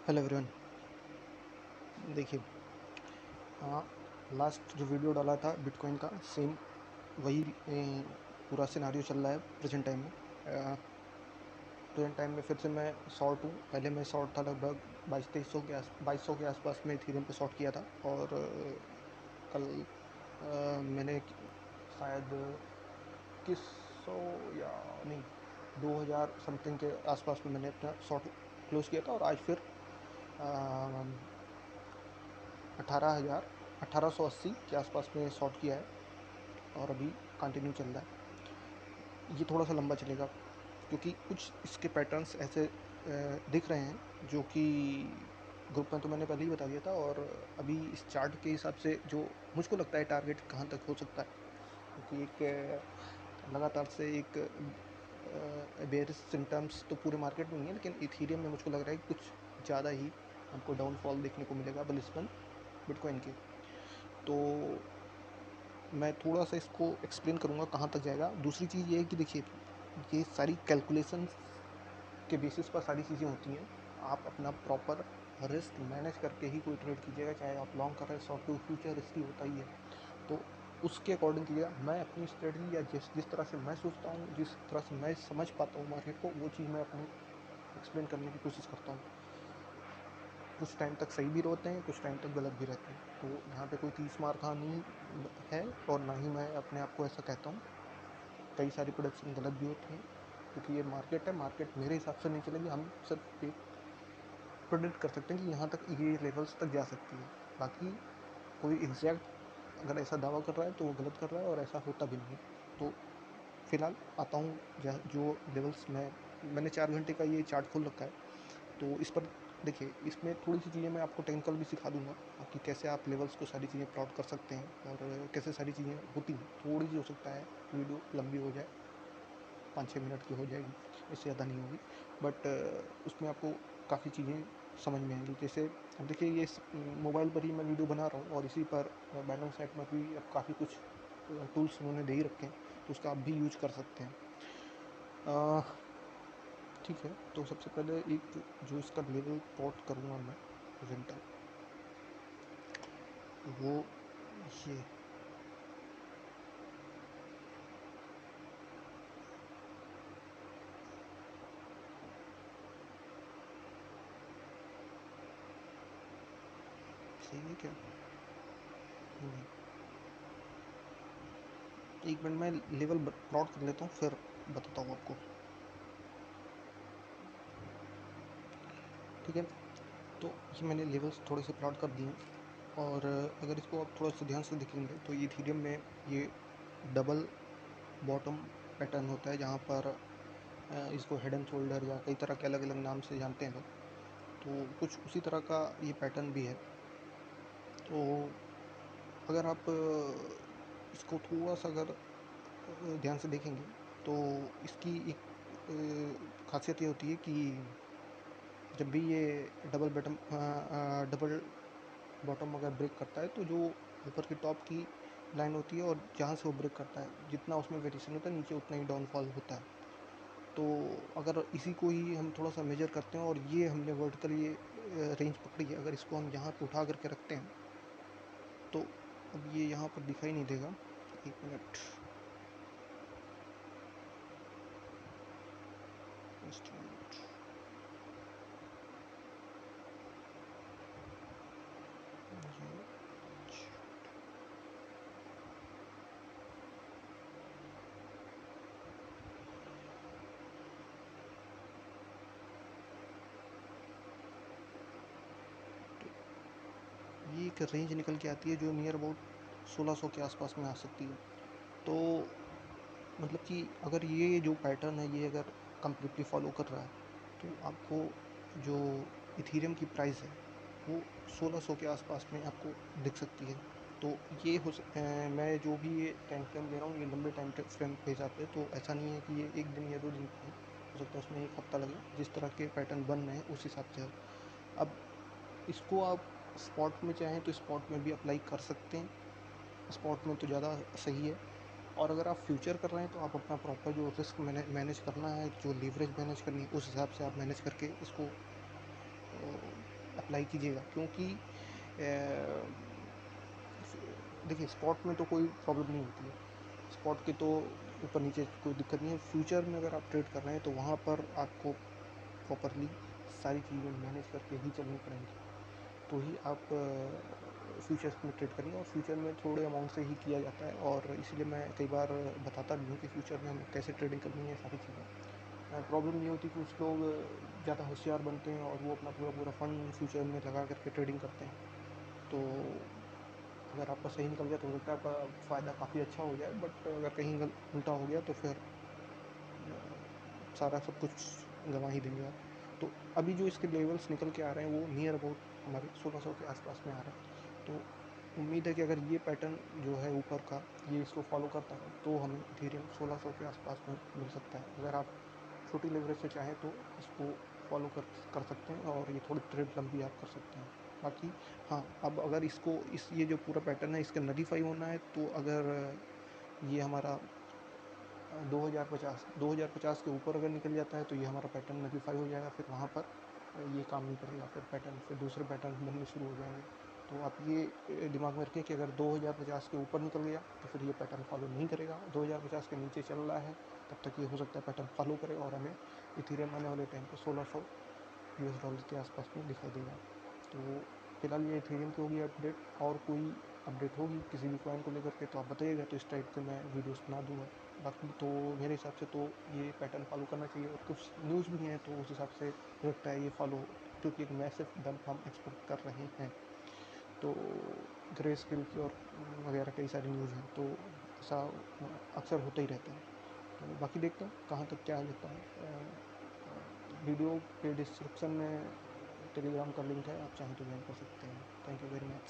Hello everyone. देखिए, हाँ, last जो वीडियो डाला था बिटकॉइन का सेम वही पूरा सिनारियो चल रहा है प्रेजेंट टाइम में। प्रेजेंट टाइम में फिर से मैं शॉर्ट हूँ। पहले मैं शॉर्ट था लगभग 2200 के आसपास में इथेरियम पे शॉर्ट किया था। और कल मैंने शायद 2100 या नहीं 2000 समथिंग के आसपास में मैंने अपना शॉर्ट क्लोज किया था। और आज फिर 1880 के आसपास में शॉर्ट किया है और अभी कंटिन्यू चल रहा है। ये थोड़ा सा लंबा चलेगा क्योंकि कुछ इसके पैटर्न्स ऐसे दिख रहे हैं जो कि ग्रुप में तो मैंने पहले ही बता दिया था। और अभी इस चार्ट के हिसाब से जो मुझको लगता है टारगेट कहाँ तक हो सकता है, क्योंकि एक लगातार से एक बेयरिश सिम्टम्स तो पूरे मार्केट में नहीं है, लेकिन इथीरियम में मुझको लग रहा है कि कुछ ज़्यादा ही हमको डाउनफॉल देखने को मिलेगा बलिस्टन बिटकॉइन के। तो मैं थोड़ा सा इसको एक्सप्लेन करूँगा कहाँ तक जाएगा। दूसरी चीज़ ये है कि देखिए, ये सारी कैलकुलेशंस के बेसिस पर सारी चीज़ें होती हैं। आप अपना प्रॉपर रिस्क मैनेज करके ही कोई ट्रेड कीजिएगा, चाहे आप लॉन्ग कर रहे हैं शॉर्ट, क्योंकि फ्यूचर रिस्की होता ही है। तो उसके अकॉर्डिंग कीजिएगा। मैं अपनी स्ट्रेटजी या जिस जिस तरह से मैं सोचता हूँ, जिस तरह से मैं समझ पाता हूँ मार्केट को, वो चीज़ मैं अपनी एक्सप्लेन करने की कोशिश करता हूँ। कुछ टाइम तक सही भी रहते हैं, कुछ टाइम तक गलत भी रहते हैं। तो यहाँ पे कोई 30 मार कहानी है, और ना ही मैं अपने आप को ऐसा कहता हूँ। कई सारी प्रोडक्शन गलत भी होती हैं, क्योंकि ये मार्केट है। मार्केट मेरे हिसाब से नहीं चलेगी। हम सिर्फ एक प्रोडिक्ट कर सकते हैं कि यहाँ तक ये लेवल्स तक जा सकती है। बाकी कोई एग्जैक्ट अगर ऐसा दावा कर रहा है तो वो गलत कर रहा है, और ऐसा होता भी नहीं है। तो फिलहाल आता हूँ जो लेवल्स मैंने 4 घंटे का ये चार्ट खोल रखा है। तो इस पर देखिए, इसमें थोड़ी सी चीज़ें मैं आपको टेक्निकल भी सिखा दूंगा कि कैसे आप लेवल्स को सारी चीज़ें प्लॉट कर सकते हैं और कैसे सारी चीज़ें होती हैं। थोड़ी सी हो सकता है वीडियो लंबी हो जाए, 5-6 मिनट की हो जाएगी, इससे ज़्यादा नहीं होगी। बट उसमें आपको काफ़ी चीज़ें समझ में आएंगी। जैसे अब देखिए, ये मोबाइल पर ही मैं वीडियो बना रहा हूँ, और इसी पर बैलेंस सेट में भी अब काफ़ी कुछ टूल्स उन्होंने दे ही रखे हैं, तो उसका आप भी यूज कर सकते हैं। ठीक है, तो सबसे पहले एक जो इसका लेवल प्लॉट करूँगा मैं प्रेजेंट, वो ये ठीक है। नहीं, एक मिनट में लेवल प्लॉट कर लेता हूँ, फिर बताता हूँ आपको। ठीक है, तो ये मैंने लेवल्स थोड़े से प्लॉट कर दिए हैं। और अगर इसको आप थोड़ा सा ध्यान से देखेंगे तो ये इथेरियम में ये डबल बॉटम पैटर्न होता है, जहाँ पर इसको हेड एंड शोल्डर या कई तरह के अलग अलग नाम से जानते हैं लोग। तो कुछ उसी तरह का ये पैटर्न भी है। तो अगर आप इसको थोड़ा सा अगर ध्यान से देखेंगे तो इसकी एक खासियत ये होती है कि जब भी ये डबल बॉटम अगर ब्रेक करता है, तो जो ऊपर की टॉप की लाइन होती है और जहाँ से वो ब्रेक करता है, जितना उसमें वेरिएशन होता है नीचे उतना ही डाउनफॉल होता है। तो अगर इसी को ही हम थोड़ा सा मेजर करते हैं, और ये हमने वर्टिकल ये रेंज पकड़ी है, अगर इसको हम यहाँ पे उठा करके रखते हैं, तो अब ये यहाँ पर दिखाई नहीं देगा। एक मिनट, जस्ट मिनट। ये एक रेंज निकल के आती है जो नियर अबाउट 1600 के आसपास में आ सकती है। तो मतलब कि अगर ये जो पैटर्न है ये अगर कम्प्लीटली फॉलो कर रहा है, तो आपको जो इथेरियम की प्राइस है वो 1600 के आसपास में आपको दिख सकती है। तो ये मैं जो भी ये टाइम फ्रेम ले रहा हूँ, ये लंबे टाइम फ्रेम के हिसाब से, तो ऐसा नहीं है कि ये एक दिन या 2 दिन का हो सकता है उसमें एक हफ्ता लगे। जिस तरह के पैटर्न बन रहे हैं उस हिसाब से है। अब इसको आप स्पॉट में चाहें तो स्पॉट में भी अप्लाई कर सकते हैं, स्पॉट में तो ज़्यादा सही है। और अगर आप फ्यूचर कर रहे हैं तो आप अपना प्रॉपर जो रिस्क मैनेज करना है, जो लीवरेज मैनेज करनी है, उस हिसाब से आप मैनेज करके इसको अप्लाई कीजिएगा, क्योंकि देखिए स्पॉट में तो कोई प्रॉब्लम नहीं होती है, स्पॉट के तो ऊपर नीचे कोई दिक्कत नहीं है। फ्यूचर में अगर आप ट्रेड कर रहे हैं तो वहाँ पर आपको प्रॉपरली सारी चीज़ें मैनेज करके ही चलनी पड़ेंगी, तो ही आप फ्यूचर्स में ट्रेड करेंगे। और फ्यूचर में थोड़े अमाउंट से ही किया जाता है, और इसीलिए मैं कई बार बताता भी हूँ कि फ्यूचर में हमें कैसे ट्रेडिंग करनी है, सारी चीज़ें। प्रॉब्लम ये होती कि कुछ लोग ज़्यादा होशियार बनते हैं और वो अपना पूरा पूरा फंड फ्यूचर में लगा करके ट्रेडिंग करते हैं, तो अगर आपका सही निकल गया तो हो सकता है आपका फ़ायदा काफ़ी अच्छा हो जाए, बट अगर कहीं उल्टा हो गया तो फिर सारा सब कुछ गंवा ही देंगे आप। तो अभी जो इसके लेवल्स निकल के आ रहे हैं वो नियर अबाउट हमारे 1600 के आसपास में आ रहे हैं, तो उम्मीद है कि अगर ये पैटर्न जो है ऊपर का ये इसको फॉलो करता है तो हमें इथेरियम 1600 के आसपास में मिल सकता है। अगर आप छोटी लेवरेज से चाहें तो इसको फॉलो कर सकते हैं, और ये थोड़ी ट्रेड लंबी आप कर सकते हैं। बाकी हाँ, अब अगर इसको ये जो पूरा पैटर्न है इसका नलीफाई होना है, तो अगर ये हमारा 2050 के ऊपर अगर निकल जाता है तो ये हमारा पैटर्न नलीफाई हो जाएगा, फिर वहाँ पर ये काम नहीं करेगा, फिर पैटर्न फिर दूसरे पैटर्न बनने शुरू हो जाएंगे। तो आप ये दिमाग में रखें कि अगर 2050 के ऊपर निकल गया तो फिर ये पैटर्न फॉलो नहीं करेगा, 2050 के नीचे चल रहा है तब तक ये हो सकता है पैटर्न फॉलो करे और हमें इथेरियम आने वाले टाइम पे $1600 के आसपास में दिखाई देगा। तो फिलहाल ये इथेरियम की होगी अपडेट, और कोई अपडेट होगी किसी भी कॉइन को लेकर के तो आप बताइएगा, तो इस टाइप के मैं वीडियोस बना दूंगा। बाकी तो मेरे हिसाब से तो ये पैटर्न फॉलो करना चाहिए, और कुछ न्यूज़ भी हैं तो उस हिसाब से हो सकता है ये फॉलो, क्योंकि एक मैसिव डंप हम एक्सपेक्ट कर रहे हैं। तो ग्रे स्केल की और वगैरह कई सारी न्यूज़ हैं, तो ऐसा अक्सर होता ही रहता है। तो बाकी देखते हैं कहाँ तक क्या लेता है। वीडियो के डिस्क्रिप्शन में टेलीग्राम का लिंक है, आप चाहें तो ज्वाइन कर सकते हैं। Thank you very much.